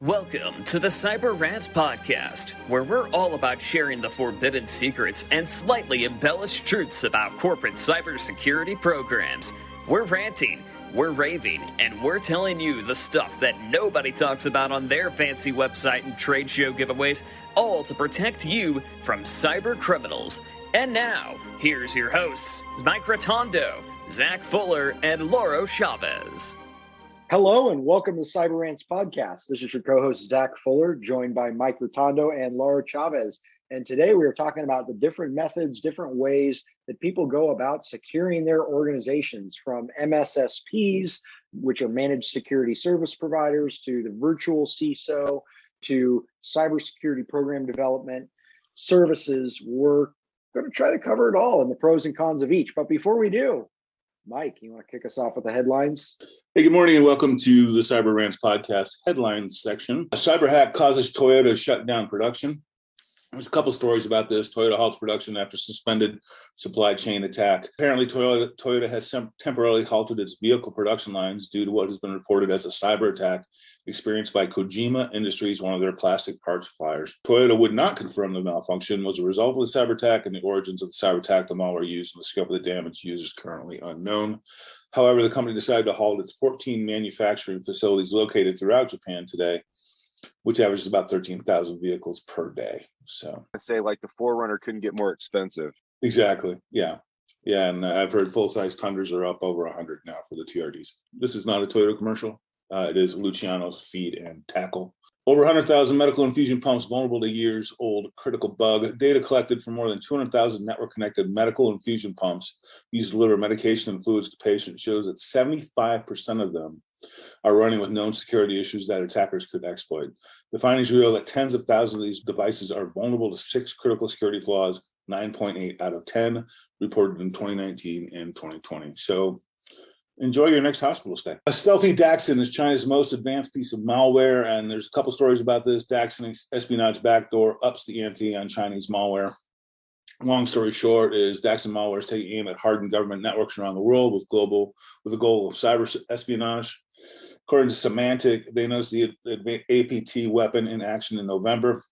Welcome to the Cyber Rants Podcast, where we're all about sharing the forbidden secrets and slightly embellished truths about corporate cybersecurity programs. We're ranting, we're raving, and we're telling you the stuff that nobody talks about on their fancy website and trade show giveaways, all to protect you from cyber criminals. And now, here's your hosts, Mike Rotondo, Zach Fuller, and Lauro Chavez. Hello and welcome to Cyber Rants Podcast. This is your co-host, Zach Fuller, joined by Mike Rotondo and Lauro Chavez. And today we are talking about the different methods, different ways that people go about securing their organizations, from MSSPs, which are managed security service providers, to the virtual CISO, to cybersecurity program development, services. We're going to try to cover it all and the pros and cons of each. But before we do, Mike, you want to kick us off with the headlines? Hey, good morning and welcome to the Cyber Rants Podcast headlines section. A cyber hack causes Toyota to shut down production. There's a couple stories about this. Toyota halts production after suspended supply chain attack. Apparently, Toyota has temporarily halted its vehicle production lines due to what has been reported as a cyber attack experienced by Kojima Industries, one of their plastic part suppliers. Toyota would not confirm the malfunction was a result of the cyber attack, and the origins of the cyber attack, the malware used, and the scope of the damage used is currently unknown. However, the company decided to halt its 14 manufacturing facilities located throughout Japan today, which averages about 13,000 vehicles per day. So I say, like, the 4Runner couldn't get more expensive. Exactly. Yeah. And I've heard full-size Tundras are up over 100 now for the TRDs. This is not a Toyota commercial. It is Luciano's Feed and Tackle. Over 100,000 medical infusion pumps vulnerable to years-old critical bug. Data collected from more than 200,000 network-connected medical infusion pumps used to deliver medication and fluids to patients shows that 75% of them are running with known security issues that attackers could exploit. The findings reveal that tens of thousands of these devices are vulnerable to 6 critical security flaws, 9.8 out of 10, reported in 2019 and 2020. So enjoy your next hospital stay. A stealthy Daxon is China's most advanced piece of malware, and there's a couple stories about this. Daxon espionage backdoor ups the ante on Chinese malware. Long story short is Daxon malware is taking aim at hardened government networks around the world with the goal of cyber espionage. According to Symantec, they announced the APT weapon in action in November,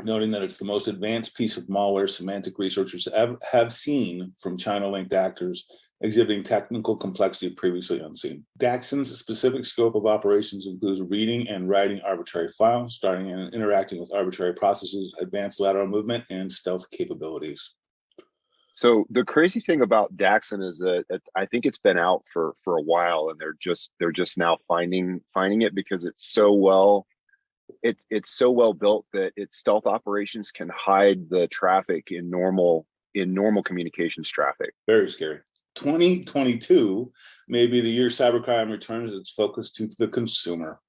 noting that it's the most advanced piece of malware Symantec researchers have seen from China-linked actors, exhibiting technical complexity previously unseen. Daxon's specific scope of operations includes reading and writing arbitrary files, starting and interacting with arbitrary processes, advanced lateral movement, and stealth capabilities. So the crazy thing about Daxon is that I think it's been out for a while, and they're just now finding it because it's so well built that its stealth operations can hide the traffic in normal communications traffic. Very scary. 2022 may be the year cybercrime returns its focus to the consumer.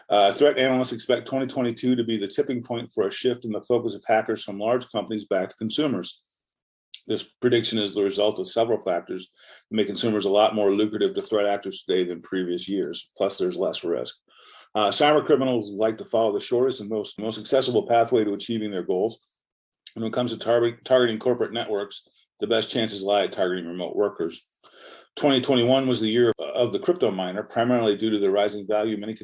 Threat analysts expect 2022 to be the tipping point for a shift in the focus of hackers from large companies back to consumers. This prediction is the result of several factors that make consumers a lot more lucrative to threat actors today than previous years. Plus, there's less risk. Cyber criminals like to follow the shortest and most accessible pathway to achieving their goals. And when it comes to targeting corporate networks, the best chances lie at targeting remote workers. 2021 was the year of the crypto miner, primarily due to the rising value. Many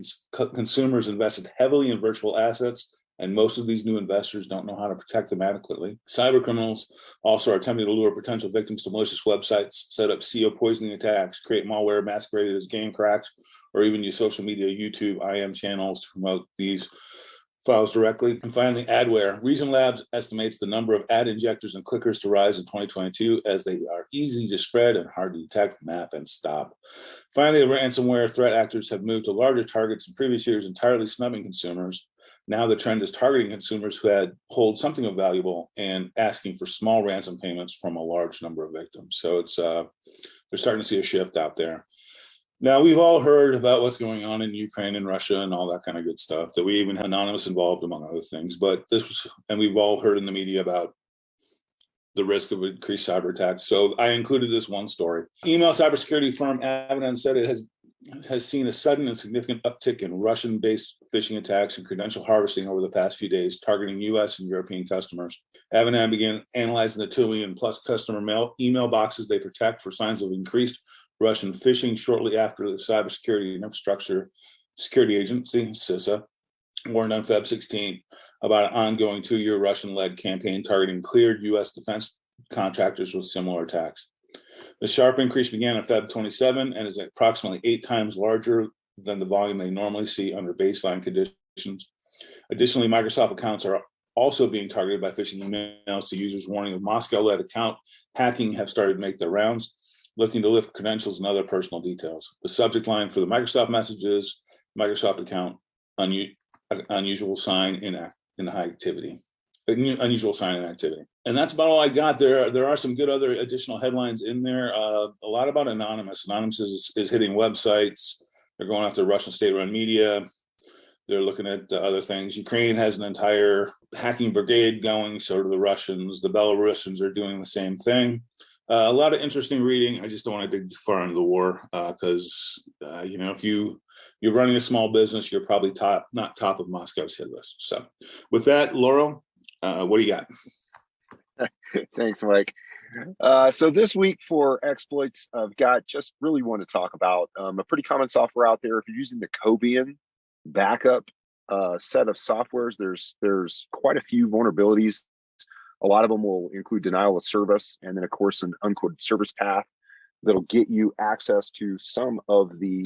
consumers invested heavily in virtual assets, and most of these new investors don't know how to protect them adequately. Cyber criminals also are attempting to lure potential victims to malicious websites, set up SEO poisoning attacks, create malware masqueraded as game cracks, or even use social media, YouTube, IM channels to promote these files directly. And finally, adware. Reason Labs estimates the number of ad injectors and clickers to rise in 2022 as they are easy to spread and hard to detect, map, and stop. Finally, the ransomware threat actors have moved to larger targets in previous years, entirely snubbing consumers. Now the trend is targeting consumers who hold something of valuable and asking for small ransom payments from a large number of victims. So they're starting to see a shift out there. Now, we've all heard about what's going on in Ukraine and Russia and all that kind of good stuff, that we even had Anonymous involved, among other things. And we've all heard in the media about the risk of increased cyber attacks. So I included this one story. Email cybersecurity firm Avanan said it has seen a sudden and significant uptick in Russian-based phishing attacks and credential harvesting over the past few days, targeting U.S. and European customers. Avanan began analyzing the 2 million plus customer email boxes they protect for signs of increased Russian phishing shortly after the Cybersecurity and Infrastructure Security Agency, CISA, warned on Feb 16th about an ongoing 2-year Russian-led campaign targeting cleared U.S. defense contractors with similar attacks. The sharp increase began on Feb 27 and is approximately 8 times larger than the volume they normally see under baseline conditions. Additionally, Microsoft accounts are also being targeted by phishing emails to users warning of Moscow-led account hacking have started to make their rounds, looking to lift credentials and other personal details. The subject line for the Microsoft message is Microsoft account unusual sign in high activity. Unusual sign in activity. And that's about all I got. There are some good other additional headlines in there. A lot about Anonymous. Anonymous is hitting websites. They're going after Russian state-run media. They're looking at other things. Ukraine has an entire hacking brigade going, so do the Russians. The Belarusians are doing the same thing. A lot of interesting reading. I just don't want to dig too far into the war because, if you're running a small business, you're probably not top of Moscow's hit list. So with that, Laurel, what do you got? Thanks, Mike. So this week for exploits, I've got just really want to talk about a pretty common software out there. If you're using the Cobian backup set of softwares, there's quite a few vulnerabilities. A lot of them will include denial of service, and then of course an uncoded service path that'll get you access to some of the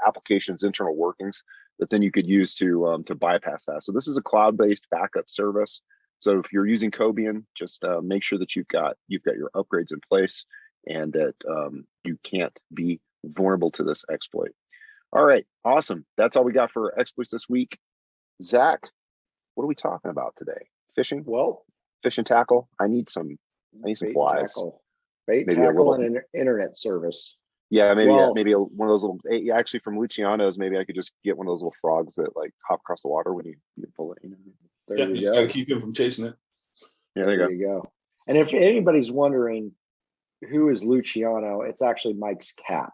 application's internal workings that then you could use to bypass that. So this is a cloud-based backup service. So if you're using Cobian, just make sure that you've got your upgrades in place and that you can't be vulnerable to this exploit. All right, awesome. That's all we got for exploits this week. Zach, what are we talking about today? Fishing? Well, fish and tackle. I need some flies. Bait tackle and an internet service. Yeah, maybe one of those little. Actually, from Luciano's, maybe I could just get one of those little frogs that like hop across the water when you pull it. There you go. Gotta keep him from chasing it. Yeah, there you go. And if anybody's wondering who is Luciano, it's actually Mike's cat.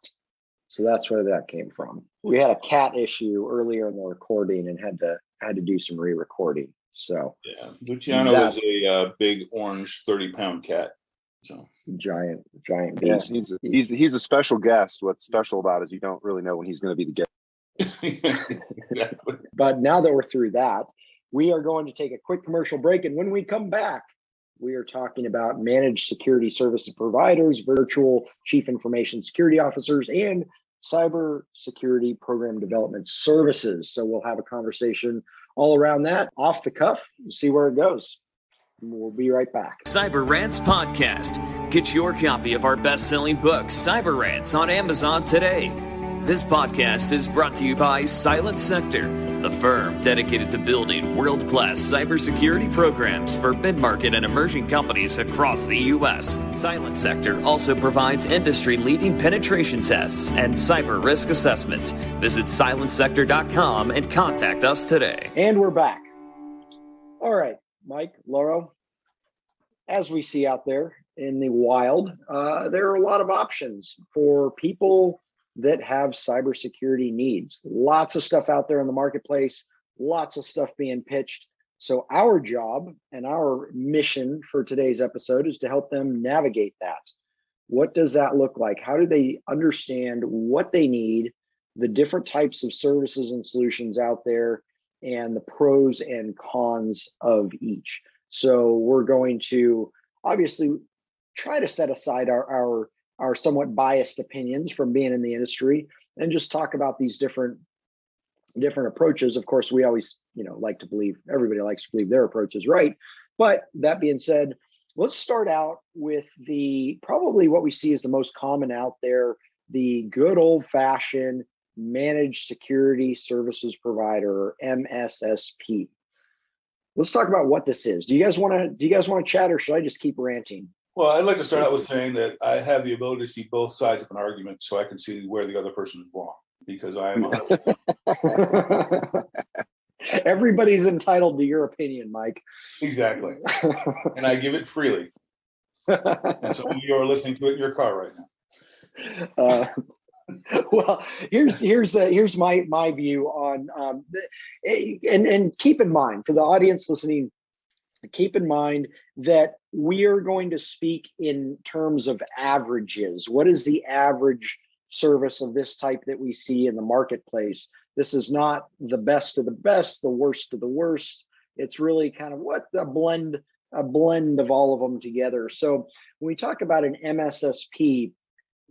So that's where that came from. We had a cat issue earlier in the recording and had to do some re-recording. So yeah, Luciano is a big orange 30-pound cat. So giant beast. Yeah, he's a special guest. What's special about it is you don't really know when he's going to be the guest. Exactly. But now that we're through that, we are going to take a quick commercial break, and when we come back, we are talking about managed security services providers, virtual chief information security officers, and cybersecurity program development services. So we'll have a conversation all around that off the cuff. We'll see where it goes. We'll be right back. Cyber Rants Podcast. Get your copy of our best-selling book, Cyber Rants, on Amazon today. This podcast is brought to you by Silent Sector, the firm dedicated to building world-class cybersecurity programs for mid-market and emerging companies across the U.S. Silent Sector also provides industry-leading penetration tests and cyber risk assessments. Visit silentsector.com and contact us today. And we're back. All right, Mike, Laura, as we see out there in the wild, there are a lot of options for people that have cybersecurity needs. Lots of stuff out there in the marketplace, lots of stuff being pitched. So our job and our mission for today's episode is to help them navigate that. What does that look like? How do they understand what they need, the different types of services and solutions out there, and the pros and cons of each? So we're going to obviously try to set aside our somewhat biased opinions from being in the industry and just talk about these different approaches. Of course, we always, like to believe, everybody likes to believe their approach is right. But that being said, let's start out with probably what we see as the most common out there, the good old fashioned managed security services provider, or MSSP. Let's talk about what this is. Do you guys want to chat, or should I just keep ranting? Well, I'd like to start out with saying that I have the ability to see both sides of an argument, so I can see where the other person is wrong, because I am 100%. Everybody's entitled to your opinion, Mike. Exactly. And I give it freely. And some of you are listening to it in your car right now. Well, here's my view on and keep in mind, for the audience listening, keep in mind that we are going to speak in terms of averages. What is the average service of this type that we see in the marketplace? This is not the best of the best, the worst of the worst. It's really kind of a blend of all of them together. So when we talk about an MSSP,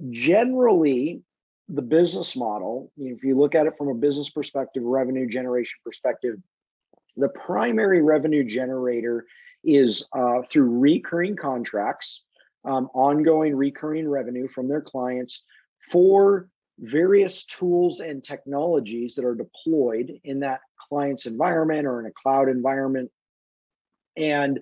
generally the business model, if you look at it from a business perspective, revenue generation perspective, the primary revenue generator is through recurring contracts, ongoing recurring revenue from their clients for various tools and technologies that are deployed in that client's environment or in a cloud environment. And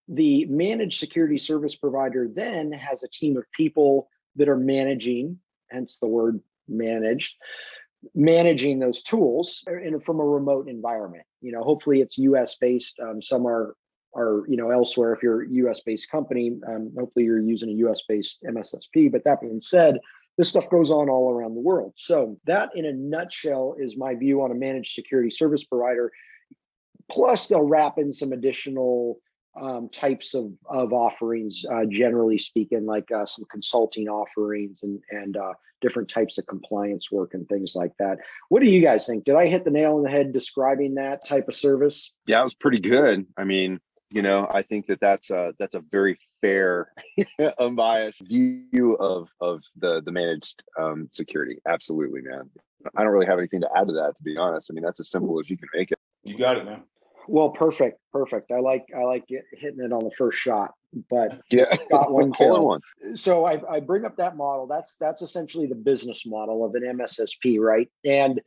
the managed security service provider then has a team of people that are managing, hence the word managing those tools from a remote environment. Hopefully it's US based. Some are elsewhere. If you're a US based company, hopefully you're using a US based MSSP. But that being said, this stuff goes on all around the world. So that in a nutshell is my view on a managed security service provider. Plus they'll wrap in some additional types of offerings, generally speaking, like some consulting offerings and different types of compliance work and things like that. What do you guys think? Did I hit the nail on the head describing that type of service? Yeah, it was pretty good. I mean, I think that's a very fair, unbiased view of the managed security. Absolutely, man. I don't really have anything to add to that, to be honest. I mean, that's as simple as you can make it. You got it, man. Well, perfect. I like hitting it on the first shot, but yeah, got one kill. All in one. So I bring up that model. That's essentially the business model of an MSSP, right? And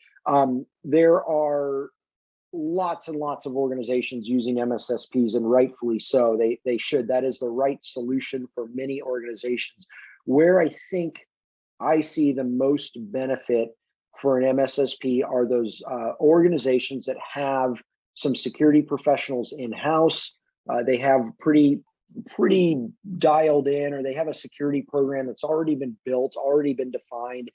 there are lots and lots of organizations using MSSPs, and rightfully so. They should. That is the right solution for many organizations. Where I think I see the most benefit for an MSSP are those organizations that have some security professionals in-house. They have pretty dialed in, or they have a security program that's already been built, already been defined.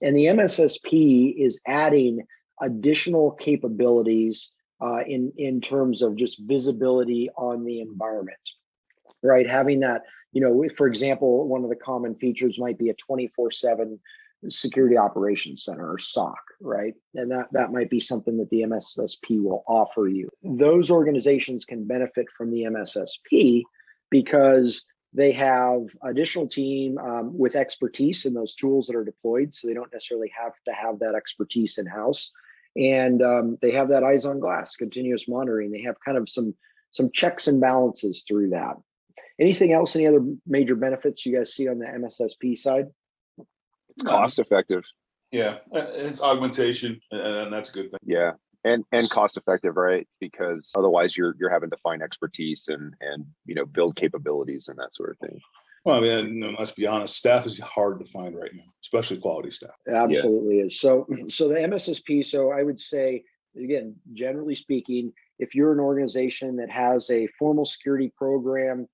And the MSSP is adding additional capabilities in terms of just visibility on the environment, right? Having that, for example, one of the common features might be a 24/7 security operations center, or SOC, right? And that might be something that the MSSP will offer you. Those organizations can benefit from the MSSP because they have additional team with expertise in those tools that are deployed. So they don't necessarily have to have that expertise in-house. And they have that eyes on glass, continuous monitoring. They have kind of some checks and balances through that. Anything else, any other major benefits you guys see on the MSSP side? It's cost effective. Yeah, it's augmentation, and that's a good thing. Yeah, and cost effective, right? Because otherwise you're having to find expertise and build capabilities and that sort of thing. Well, I mean, let's be honest, staff is hard to find right now, especially quality staff. It absolutely is. So the MSSP, so I would say, again, generally speaking, if you're an organization that has a formal security program,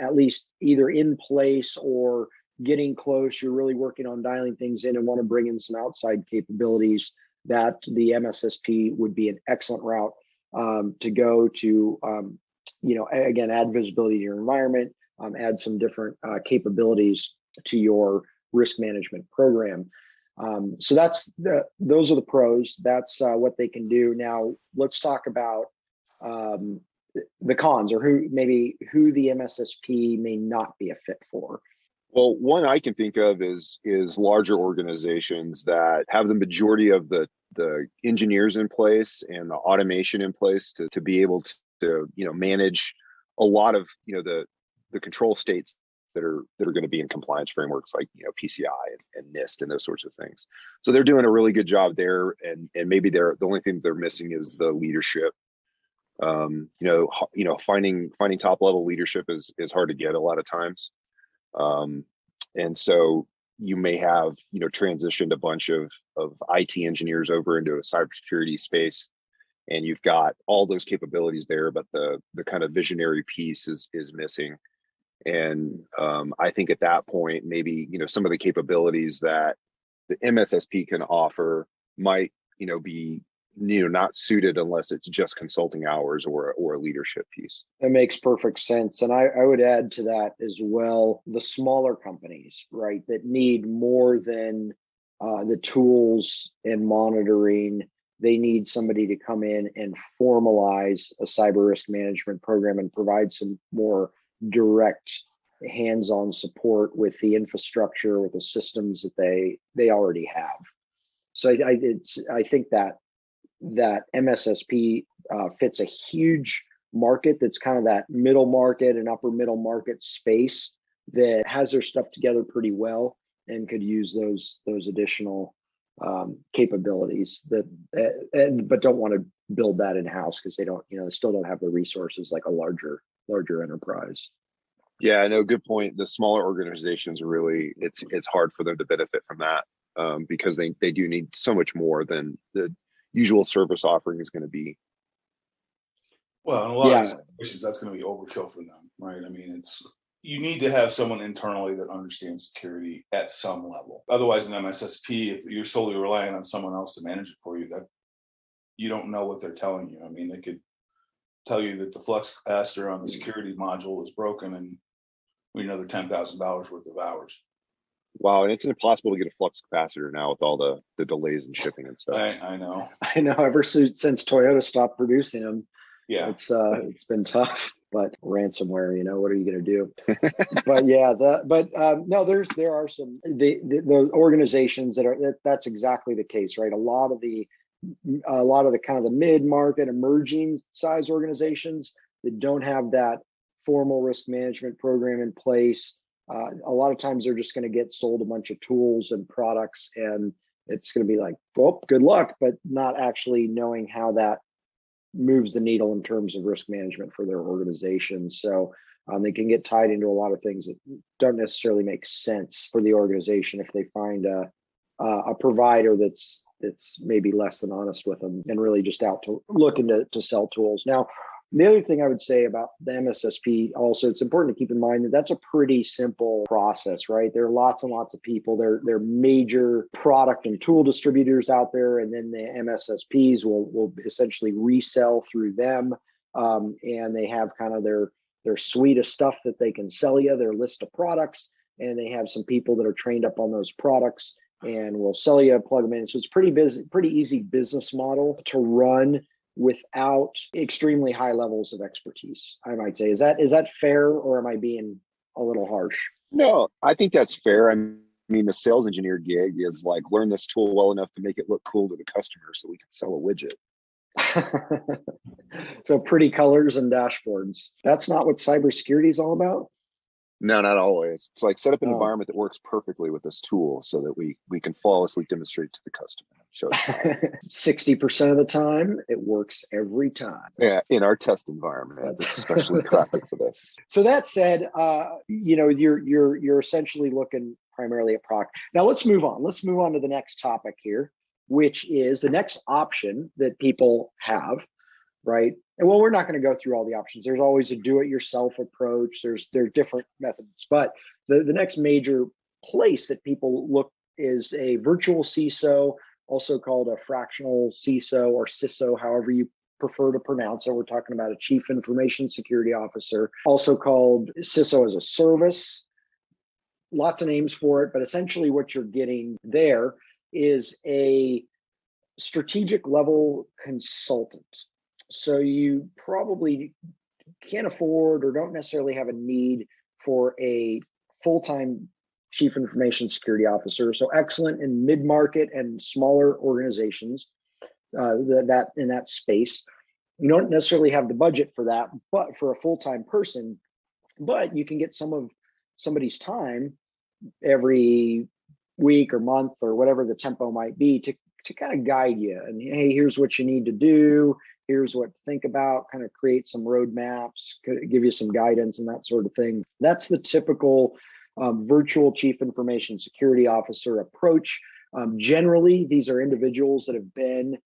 at least either in place or getting close, you're really working on dialing things in and want to bring in some outside capabilities, that the MSSP would be an excellent route to go to, again, add visibility to your environment, add some different capabilities to your risk management program. So those are the pros. That's what they can do. Now let's talk about the cons, or who the MSSP may not be a fit for. Well, one I can think of is larger organizations that have the majority of the engineers in place and the automation in place to be able to manage a lot of the control states that are going to be in compliance frameworks like PCI and NIST and those sorts of things. So they're doing a really good job there, and maybe the only thing they're missing is the leadership. Finding top level leadership is hard to get a lot of times. And so you may have, transitioned a bunch of IT engineers over into a cybersecurity space, and you've got all those capabilities there, but the kind of visionary piece is missing. And I think at that point, maybe, some of the capabilities that the MSSP can offer might, be not suited unless it's just consulting hours or a leadership piece. That makes perfect sense. And I would add to that as well, the smaller companies, right, that need more than the tools and monitoring they need somebody to come in and formalize a cyber risk management program and provide some more direct hands-on support with the infrastructure, with the systems that they already have. So I think that MSSP fits a huge market that's kind of that middle market and upper middle market space that has their stuff together pretty well and could use those additional capabilities but don't want to build that in-house because they don't, they still don't have the resources like a larger enterprise. Yeah, I know. Good point. The smaller organizations really, it's hard for them to benefit from that because they do need so much more than the usual service offering is going to be. Well, in a lot of situations, that's going to be overkill for them, right? I mean, you need to have someone internally that understands security at some level. Otherwise, in MSSP, if you're solely relying on someone else to manage it for you, that you don't know what they're telling you. I mean, they could tell you that the flux capacitor on the security module is broken and we need another $10,000 worth of hours. Wow, and it's impossible to get a flux capacitor now with all the delays in shipping and stuff. I know. Ever since Toyota stopped producing them, yeah, it's been tough. But ransomware, what are you going to do? But yeah, no, there are some the organizations that's exactly the case, right? A lot of the kind of the mid-market emerging size organizations that don't have that formal risk management program in place. A lot of times they're just going to get sold a bunch of tools and products, and it's going to be like, well, good luck, but not actually knowing how that moves the needle in terms of risk management for their organization. So they can get tied into a lot of things that don't necessarily make sense for the organization if they find a provider that's maybe less than honest with them and really just out to looking to sell tools. Now, the other thing I would say about the MSSP also, it's important to keep in mind that that's a pretty simple process, right? There are lots and lots of people. There are major product and tool distributors out there, and then the MSSPs will essentially resell through them. And they have kind of their suite of stuff that they can sell you, their list of products, and they have some people that are trained up on those products and will sell you, plug them in. So it's pretty easy business model to run without extremely high levels of expertise, I might say. Is that fair, or am I being a little harsh? No, I think that's fair. I mean, the sales engineer gig is like, learn this tool well enough to make it look cool to the customer so we can sell a widget. So pretty colors and dashboards. That's not what cybersecurity is all about? No, not always. It's like set up an environment that works perfectly with this tool so that we can flawlessly demonstrate to the customer. 60% of the time, it works every time. Yeah, in our test environment, it's especially crafted for this. So that said, you're essentially looking primarily at PROC. Now let's move on. Let's move on to the next topic here, which is the next option that people have, right? And well, we're not going to go through all the options. There's always a do-it-yourself approach. There are different methods, but the next major place that people look is a virtual CISO, also called a fractional CISO or CISO, however you prefer to pronounce it. We're talking about a Chief Information Security Officer, also called CISO as a service. Lots of names for it, but essentially what you're getting there is a strategic level consultant. So you probably can't afford or don't necessarily have a need for a full-time Chief Information Security Officer. So excellent in mid-market and smaller organizations that in that space. You don't necessarily have the budget for that, but for a full-time person, but you can get somebody's time every week or month or whatever the tempo might be to kind of guide you. And hey, here's what you need to do. Here's what to think about, kind of create some roadmaps, give you some guidance and that sort of thing. That's the typical virtual Chief Information Security Officer approach. Generally, these are individuals that have been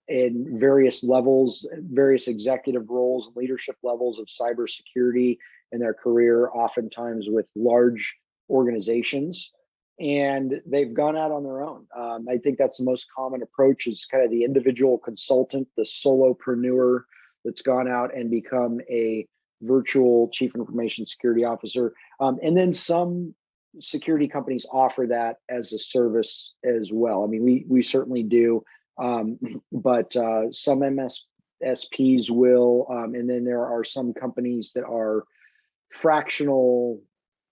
in various levels, various executive roles, leadership levels of cybersecurity in their career, oftentimes with large organizations, and they've gone out on their own. I think that's the most common approach, is kind of the individual consultant, the solopreneur that's gone out and become a virtual Chief Information Security Officer. And then some security companies offer that as a service as well. I mean, we certainly do. But some MSPs will, and then there are some companies that are fractional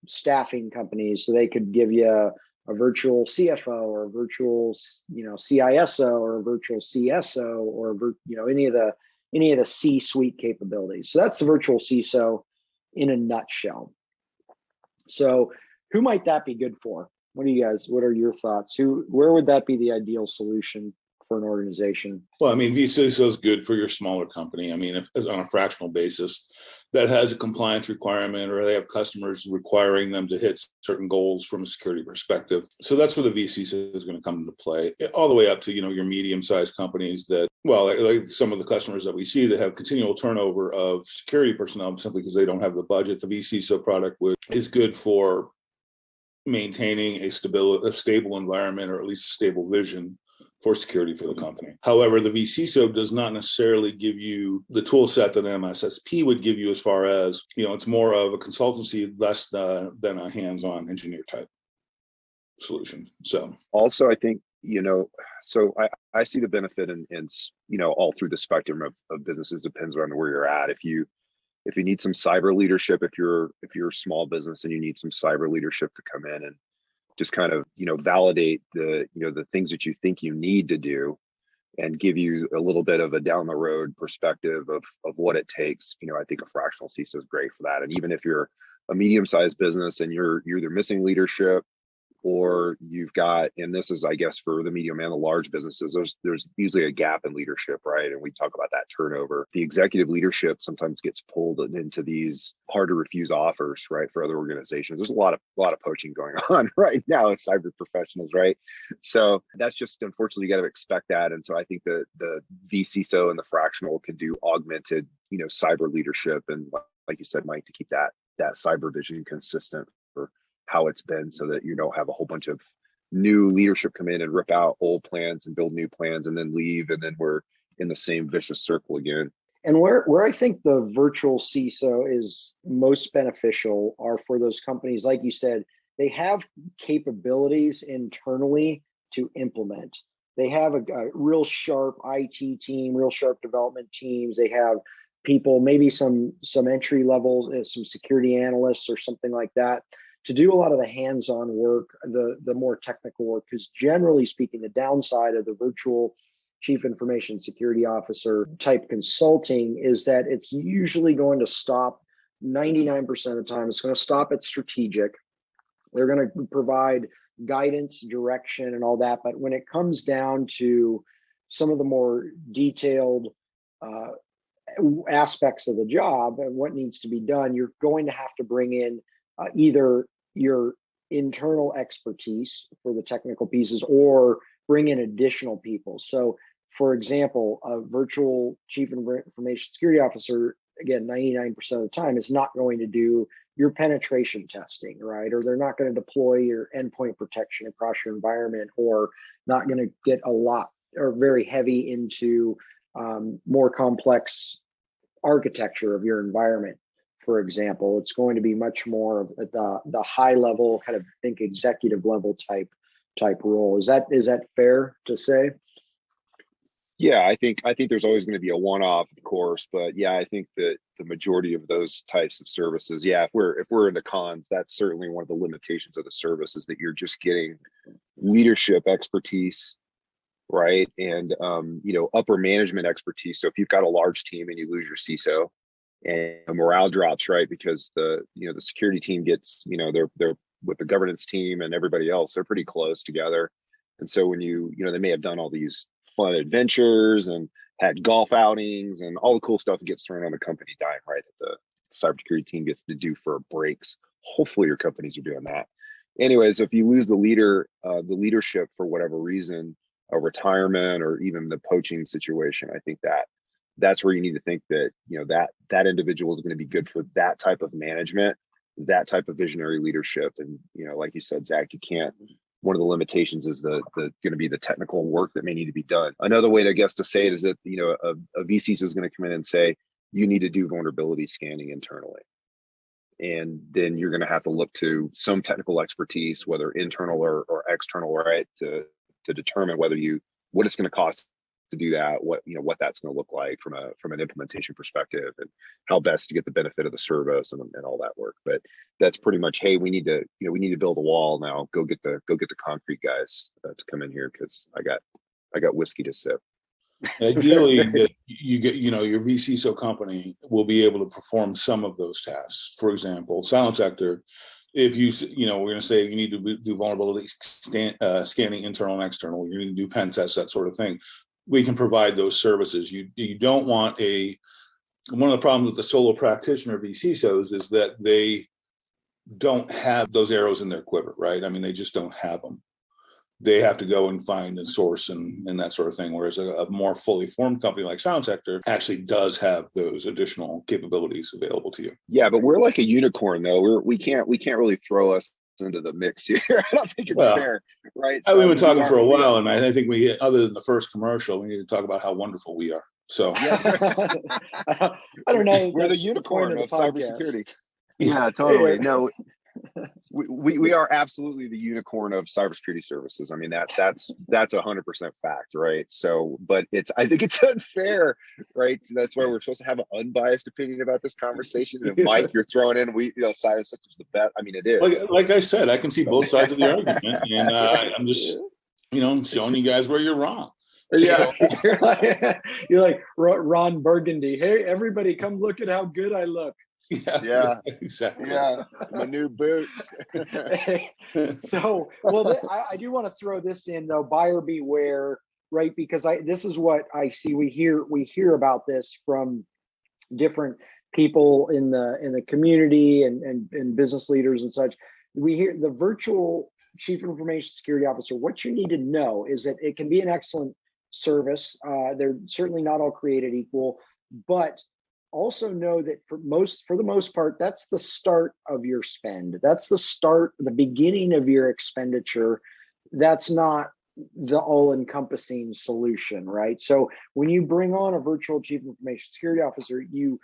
staffing companies, so they could give you a virtual CFO or a virtual, CISO or a virtual CSO or any of the C-suite capabilities. So that's the virtual CISO in a nutshell. So who might that be good for? What are your thoughts? Where would that be the ideal solution for an organization? Well, I mean, vCISO is good for your smaller company. I mean, if on a fractional basis that has a compliance requirement, or they have customers requiring them to hit certain goals from a security perspective. So that's where the vCISO is going to come into play, all the way up to, your medium-sized companies that, like some of the customers that we see that have continual turnover of security personnel simply because they don't have the budget. The vCISO product is good for maintaining a stable environment, or at least a stable vision for security for the company. However, the vCISO does not necessarily give you the tool set that an Mssp would give you, as far as, it's more of a consultancy, less than a hands-on engineer type solution. So also, I think, so I see the benefit in all through the spectrum of businesses. Depends on where you're at. If you need some cyber leadership, if you're a small business and you need some cyber leadership to come in and just kind of, validate the things that you think you need to do, and give you a little bit of a down the road perspective of what it takes. I think a fractional CISO is great for that. And even if you're a medium-sized business and you're either missing leadership, or you've got, and this is, I guess, for the medium and the large businesses, there's usually a gap in leadership, right? And we talk about that turnover. The executive leadership sometimes gets pulled into these hard to refuse offers, right, for other organizations. There's a lot of poaching going on right now as cyber professionals, right? So that's just, unfortunately, you got to expect that. And so I think the vCISO and the fractional can do augmented, cyber leadership, and like you said, Mike, to keep that cyber vision consistent for how it's been, so that you don't have a whole bunch of new leadership come in and rip out old plans and build new plans and then leave, and then we're in the same vicious circle again. And where I think the virtual CISO is most beneficial are for those companies, like you said, they have capabilities internally to implement. They have a real sharp IT team, real sharp development teams. They have people, maybe some entry levels, some security analysts or something like that, to do a lot of the hands-on work, the more technical work. Because generally speaking, the downside of the virtual chief information security officer type consulting is that it's usually going to stop 99% of the time. It's going to stop at strategic. They're going to provide guidance, direction, and all that. But when it comes down to some of the more detailed aspects of the job and what needs to be done, you're going to have to bring in either your internal expertise for the technical pieces, or bring in additional people. So, for example, a virtual chief information security officer, again, 99% of the time, is not going to do your penetration testing, right? Or they're not going to deploy your endpoint protection across your environment, or not going to get a lot or very heavy into more complex architecture of your environment. For example, it's going to be much more at the high level, kind of think executive level type role. Is that fair to say? Yeah, I think there's always going to be a one-off, of course, but yeah, I think that the majority of those types of services, yeah, if we're into cons, that's certainly one of the limitations of the service, is that you're just getting leadership expertise, right? And upper management expertise. So if you've got a large team and you lose your CISO, and morale drops, right? Because the security team gets, they're with the governance team and everybody else, they're pretty close together. And so when they may have done all these fun adventures and had golf outings and all the cool stuff that gets thrown on the company dime, right? That the cybersecurity team gets to do for breaks. Hopefully your companies are doing that. Anyways, if you lose the leadership for whatever reason, a retirement or even the poaching situation, I think that's where you need to think that, that individual is going to be good for that type of management, that type of visionary leadership. And, like you said, Zach, one of the limitations is going to be the technical work that may need to be done. Another way, I guess, to say it is that, a VCISO is going to come in and say, you need to do vulnerability scanning internally. And then you're going to have to look to some technical expertise, whether internal or external, right, to determine what it's going to cost to do that, what that's going to look like from an implementation perspective, and how best to get the benefit of the service and all that work. But that's pretty much, hey, we need to build a wall now. Go get the concrete guys to come in here, because I got whiskey to sip. Ideally, you get, your vCISO company will be able to perform some of those tasks. For example, silent sector. If we're going to say you need to do vulnerability scanning, internal and external, you need to do pen tests, that sort of thing. We can provide those services. You don't want one of the problems with the solo practitioner vCISOs is that they don't have those arrows in their quiver, right? I mean, they just don't have them. They have to go and find and source and that sort of thing. Whereas a more fully formed company like Sound Sector actually does have those additional capabilities available to you. Yeah, but we're like a unicorn, though. We can't really throw us into the mix here. I don't think it's fair, right? So we've been talking for a while, and I think other than the first commercial, we need to talk about how wonderful we are. So I don't know. We're the unicorn of cybersecurity. Yeah, totally. No, we are absolutely the unicorn of cybersecurity services. I mean, that's 100% fact, right? So, but I think it's unfair, right? That's why we're supposed to have an unbiased opinion about this conversation. And Mike, you're throwing in, cyber sector's the best. I mean, it is. Like I said, I can see both sides of the argument, and I'm just, showing you guys where you're wrong. Yeah, you're like Ron Burgundy. Hey, everybody, come look at how good I look. Yeah, exactly. Yeah, my new boots. So, I do want to throw this in though, buyer beware, right? Because this is what I see. We hear about this from different people in the community and business leaders and such. We hear the virtual chief information security officer. What you need to know is that it can be an excellent service. They're certainly not all created equal, but also know that for the most part, that's the start of your spend. That's the beginning of your expenditure. That's not the all-encompassing solution, right? So when you bring on a virtual chief information security officer, you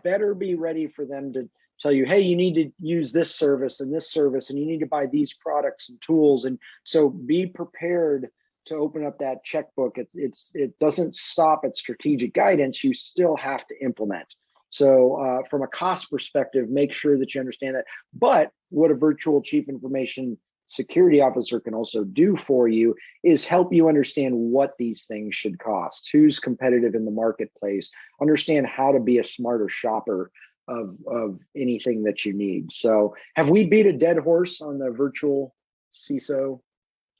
better be ready for them to tell you, hey, you need to use this service, and you need to buy these products and tools. And so be prepared to open up that checkbook. It doesn't stop at strategic guidance. You still have to implement. So from a cost perspective, make sure that you understand that. But what a virtual chief information security officer can also do for you is help you understand what these things should cost, who's competitive in the marketplace, understand how to be a smarter shopper of anything that you need. So have we beat a dead horse on the virtual CISO?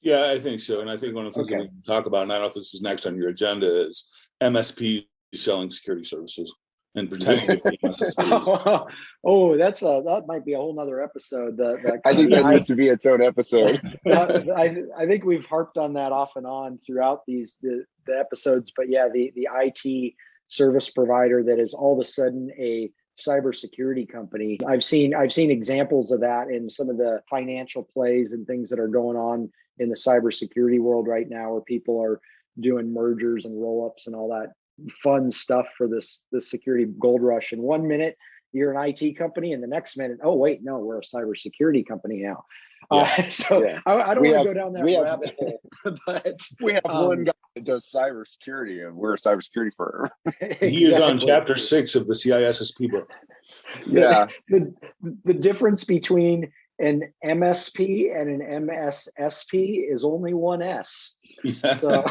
Yeah, I think so. And I think one of the things that we can talk about, and I don't know if this is next on your agenda, is MSP selling security services and pretending to be MSPs. That might be a whole nother episode. I think that needs to be its own episode. I think we've harped on that off and on throughout the episodes. But yeah, the IT service provider that is all of a sudden a cybersecurity company. I've seen examples of that in some of the financial plays and things that are going on in the cybersecurity world right now, where people are doing mergers and roll-ups and all that fun stuff for this security gold rush. And 1 minute you're an IT company, and the next minute, oh wait, no, we're a cybersecurity company now. I don't want to go down that rabbit hole. But we have one guy that does cybersecurity, and we're a cybersecurity firm. Exactly. He is on chapter 6 of the CISSP book. Yeah. The difference between an MSP and an MSSP is only one S. Yeah. So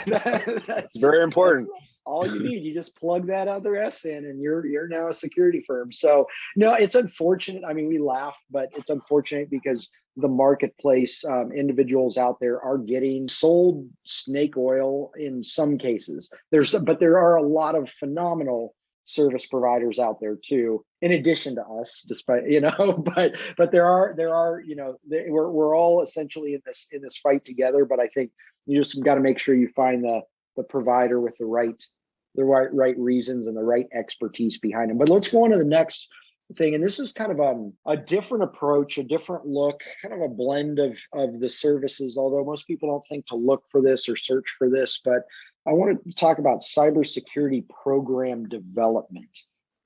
that's very important. That's all you need. You just plug that other S in, and you're now a security firm. So no, it's unfortunate. I mean, we laugh, but it's unfortunate because the marketplace, individuals out there are getting sold snake oil in some cases. But there are a lot of phenomenal service providers out there too, in addition to us, despite, but there are, we're all essentially in this fight together. But I think you just got to make sure you find the provider with the right reasons and the right expertise behind them. But let's go on to the next thing. And this is kind of a different approach, a different look, kind of a blend of the services, although most people don't think to look for this or search for this. But I want to talk about cybersecurity program development.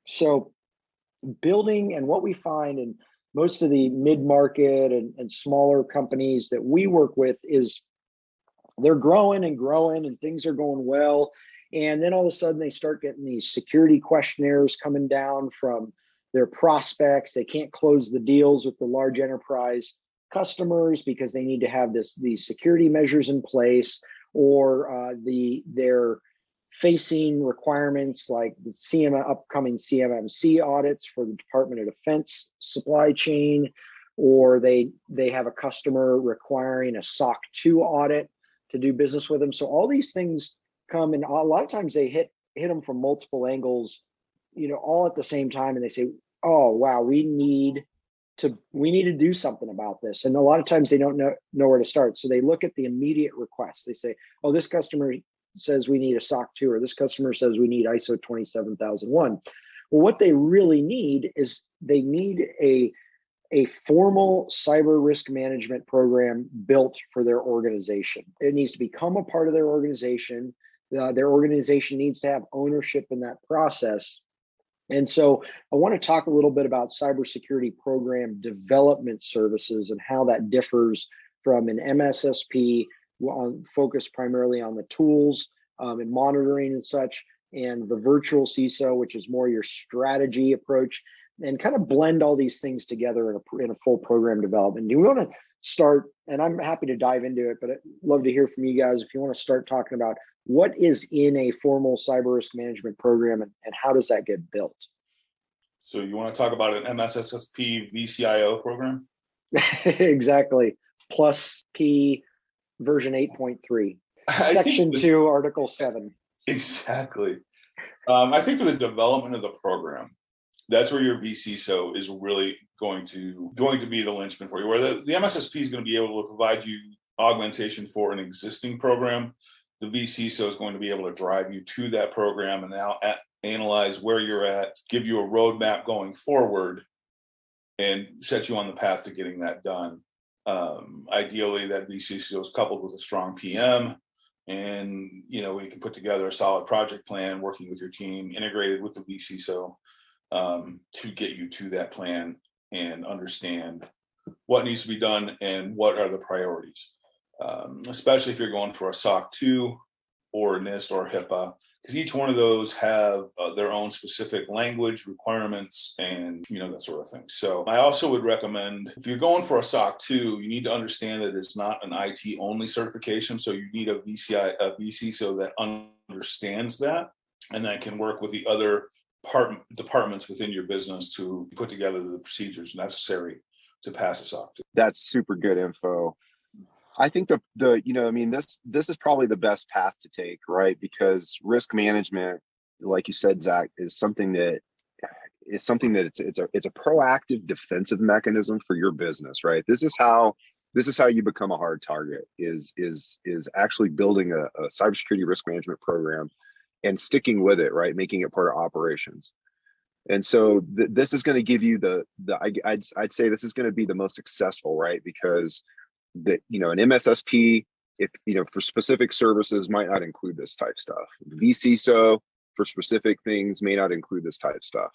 So building, and what we find in most of the mid-market and smaller companies that we work with, is they're growing and growing and things are going well. And then all of a sudden they start getting these security questionnaires coming down from their prospects. They can't close the deals with the large enterprise customers because they need to have these security measures in place, or they're facing requirements like the upcoming CMMC audits for the Department of Defense supply chain, or they have a customer requiring a SOC 2 audit to do business with them. So all these things come, and a lot of times they hit them from multiple angles, all at the same time, and they say, oh wow, we need to do something about this. And a lot of times they don't know where to start. So they look at the immediate requests. They say, oh, this customer says we need a SOC 2, or this customer says we need ISO 27001. Well, what they really need is they need a formal cyber risk management program built for their organization. It needs to become a part of their organization. Their organization needs to have ownership in that process. And so I want to talk a little bit about cybersecurity program development services and how that differs from an MSSP, focused primarily on the tools and monitoring and such, and the virtual CISO, which is more your strategy approach, and kind of blend all these things together in a full program development. Do you want to start, and I'm happy to dive into it, but I'd love to hear from you guys if you want to start talking about what is in a formal cyber risk management program and how does that get built? So you want to talk about an MSSP vCIO program? Exactly. Plus P version 8.3, section 2, article 7. Exactly. I think for the development of the program, that's where your vCISO is really going to be the linchpin for you, where the MSSP is going to be able to provide you augmentation for an existing program. The vCISO is going to be able to drive you to that program and now analyze where you're at, give you a roadmap going forward, and set you on the path to getting that done. Ideally, that vCISO is coupled with a strong PM, and we can put together a solid project plan, working with your team, integrated with the vCISO, to get you to that plan and understand what needs to be done and what are the priorities. Especially if you're going for a SOC 2 or a NIST or HIPAA, because each one of those have their own specific language requirements and that sort of thing. So I also would recommend, if you're going for a SOC 2, you need to understand that it's not an IT only certification. So you need a vCISO that understands that and that can work with the other departments within your business to put together the procedures necessary to pass a SOC 2. That's super good info. I think this is probably the best path to take, right? Because risk management, like you said, Zach, is something that it's a proactive defensive mechanism for your business, right? This is how you become a hard target, is actually building a cybersecurity risk management program and sticking with it, right? Making it part of operations. And so this is going to give you I'd say this is going to be the most successful, right? Because an MSSP, if for specific services, might not include this type stuff. vCISO for specific things may not include this type stuff.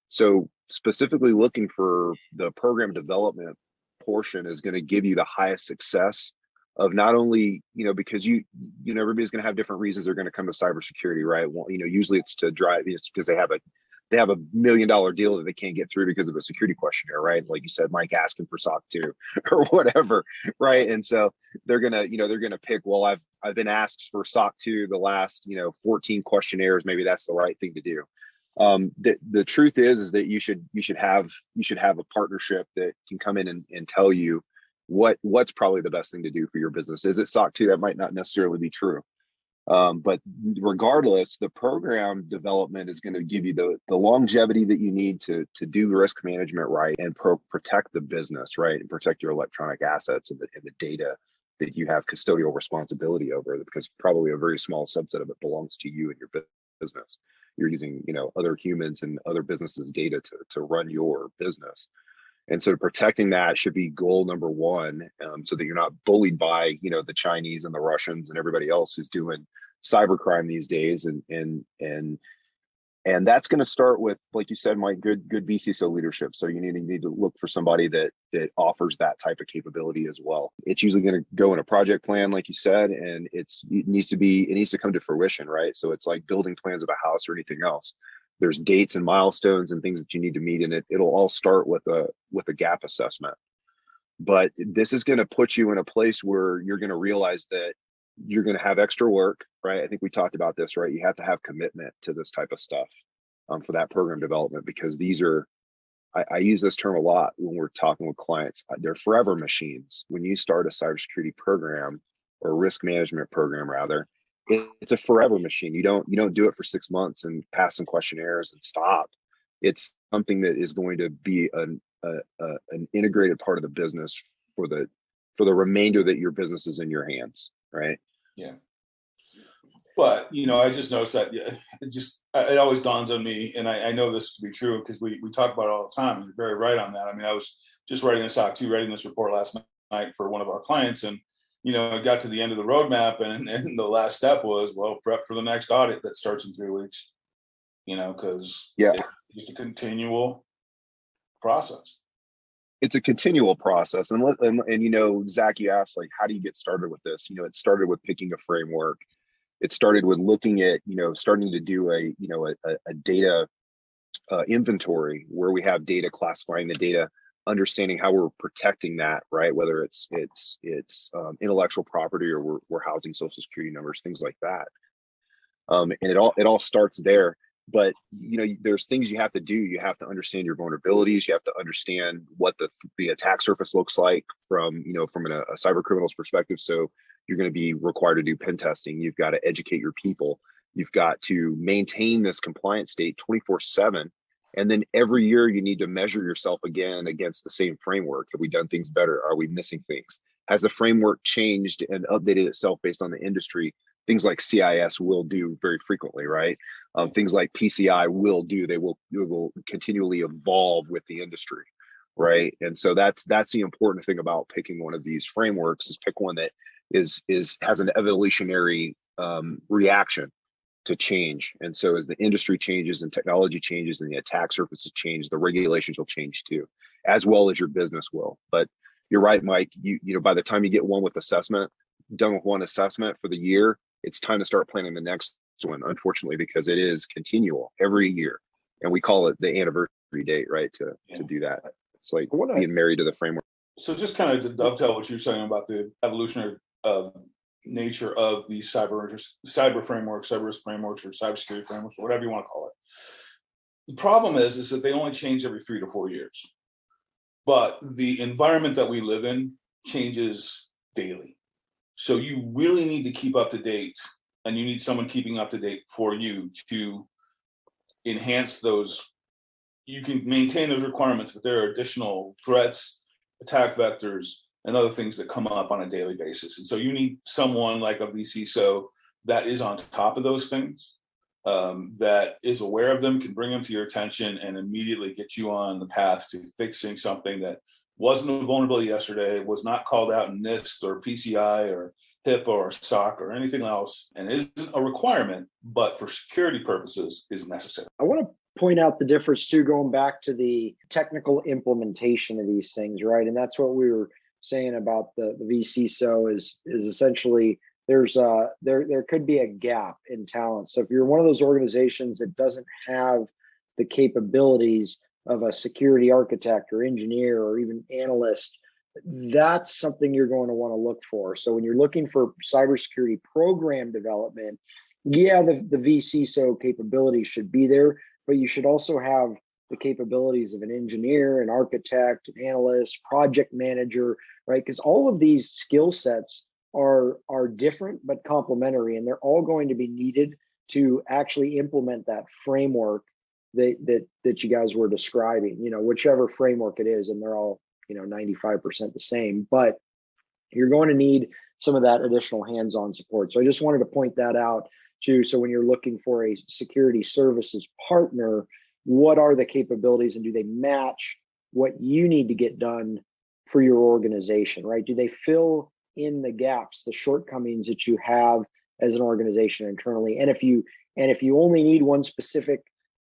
So specifically looking for the program development portion is going to give you the highest success of not only, because everybody's going to have different reasons they're going to come to cybersecurity, right? Well, usually it's to drive, it's because they have a $1 million deal that they can't get through because of a security questionnaire, right? Like you said, Mike asking for SOC 2 or whatever, right? And so they're gonna pick, well, I've been asked for SOC 2 the last 14 questionnaires, maybe that's the right thing to do. The truth is that you should have a partnership that can come in and tell you what's probably the best thing to do for your business. Is it SOC 2? That might not necessarily be true. But regardless, the program development is going to give you the longevity that you need to do risk management right and protect the business, right? And protect your electronic assets and the data that you have custodial responsibility over, because probably a very small subset of it belongs to you and your business. You're using, other humans and other businesses' data to run your business. And so protecting that should be goal number one, so that you're not bullied by, the Chinese and the Russians and everybody else who's doing cybercrime these days. And And that's going to start with, like you said, Mike, good vCISO leadership. So you need to look for somebody that offers that type of capability as well. It's usually going to go in a project plan, like you said, and it needs to come to fruition, right? So it's like building plans of a house or anything else. There's dates and milestones and things that you need to meet, and it'll all start with a gap assessment. But this is going to put you in a place where you're going to realize that you're going to have extra work, right? I think we talked about this, right? You have to have commitment to this type of stuff for that program development, because these are, I use this term a lot when we're talking with clients. They're forever machines. When you start a cybersecurity program or risk management program, rather, it's a forever machine. You don't do it for 6 months and pass some questionnaires and stop. It's something that is going to be an integrated part of the business for the remainder that your business is in your hands, right? Yeah. But, I just noticed that it always dawns on me, and I know this to be true because we talk about it all the time. You're very right on that. I mean, I was just writing a SOC 2 readiness report last night for one of our clients, and, it got to the end of the roadmap, and the last step was, well, prep for the next audit that starts in 3 weeks, because it's just a continual process. It's a continual process. And Zach, you asked, like, how do you get started with this? It started with picking a framework. It started with looking at, starting to do a data inventory where we have data, classifying the data, understanding how we're protecting that, right? Whether it's intellectual property or we're housing social security numbers, things like that. And it all starts there. But there's things you have to do. You have to understand your vulnerabilities. You have to understand what the attack surface looks like from a cyber criminal's perspective. So you're going to be required to do pen testing. You've got to educate your people. You've got to maintain this compliance state 24/7. And then every year you need to measure yourself again against the same framework. Have we done things better? Are we missing things? Has the framework changed and updated itself based on the industry? Things like CIS will do very frequently, right? Things like PCI will do. They will continually evolve with the industry, right? And so that's the important thing about picking one of these frameworks, is pick one that has an evolutionary reaction to change. And so as the industry changes and technology changes and the attack surfaces change, the regulations will change too, as well as your business will. But you're right, Mike. By the time you get done with one assessment for the year, it's time to start planning the next one, unfortunately, because it is continual every year. And we call it the anniversary date, right? To do that. It's like being married to the framework. So just kind of to dovetail what you're saying about the evolutionary nature of these cyber frameworks, cyber risk frameworks, or cybersecurity frameworks, or whatever you want to call it. The problem is that they only change every 3 to 4 years. But the environment that we live in changes daily. So you really need to keep up to date, and you need someone keeping up to date for you to enhance those. You can maintain those requirements, but there are additional threats, attack vectors, and other things that come up on a daily basis. And so you need someone like a vCISO that is on top of those things, that is aware of them, can bring them to your attention, and immediately get you on the path to fixing something that wasn't a vulnerability yesterday, was not called out in NIST or PCI or HIPAA or SOC or anything else, and isn't a requirement, but for security purposes is necessary. I want to point out the difference too, going back to the technical implementation of these things, right? And that's what we were saying about the vCISO is essentially there could be a gap in talent. So if you're one of those organizations that doesn't have the capabilities of a security architect or engineer or even analyst, that's something you're going to want to look for. So when you're looking for cybersecurity program development, the vCISO capabilities should be there, but you should also have the capabilities of an engineer, an architect, an analyst, project manager, right? Because all of these skill sets are different but complementary, and they're all going to be needed to actually implement that framework that you guys were describing, whichever framework it is, and they're all 95% the same, but you're going to need some of that additional hands-on support. So I just wanted to point that out too. So when you're looking for a security services partner, what are the capabilities, and do they match what you need to get done for your organization, right? Do they fill in the gaps, the shortcomings that you have as an organization internally? And if you only need one specific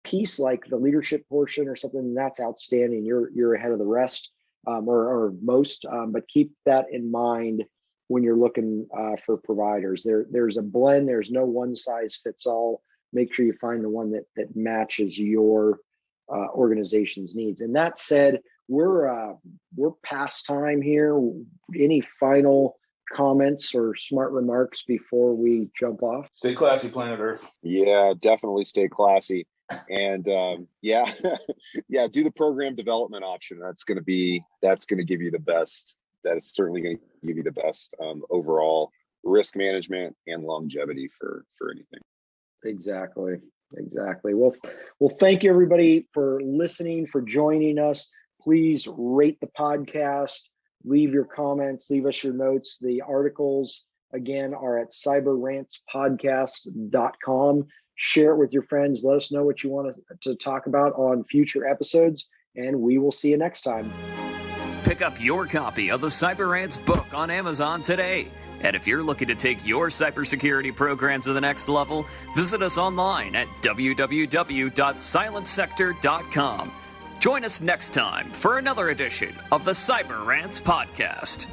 piece like the leadership portion or something, that's outstanding. You're ahead of the rest, or most. But keep that in mind when you're looking for providers. There's a blend. There's no one size fits all. Make sure you find the one that matches your organization's needs. And that said, we're past time here. Any final comments or smart remarks before we jump off? Stay classy, planet Earth. Yeah, definitely stay classy. And yeah, yeah, do the program development option. That's going to give you the best. That is certainly going to give you the best overall risk management and longevity for anything. Exactly. Well, thank you everybody for listening, for joining us. Please rate the podcast, leave your comments, leave us your notes. The articles, again, are at cyberrantspodcast.com. Share it with your friends. Let us know what you want to talk about on future episodes, and we will see you next time. Pick up your copy of the Cyber Rants book on Amazon today. And if you're looking to take your cybersecurity program to the next level, visit us online at www.silentsector.com. Join us next time for another edition of the Cyber Rants podcast.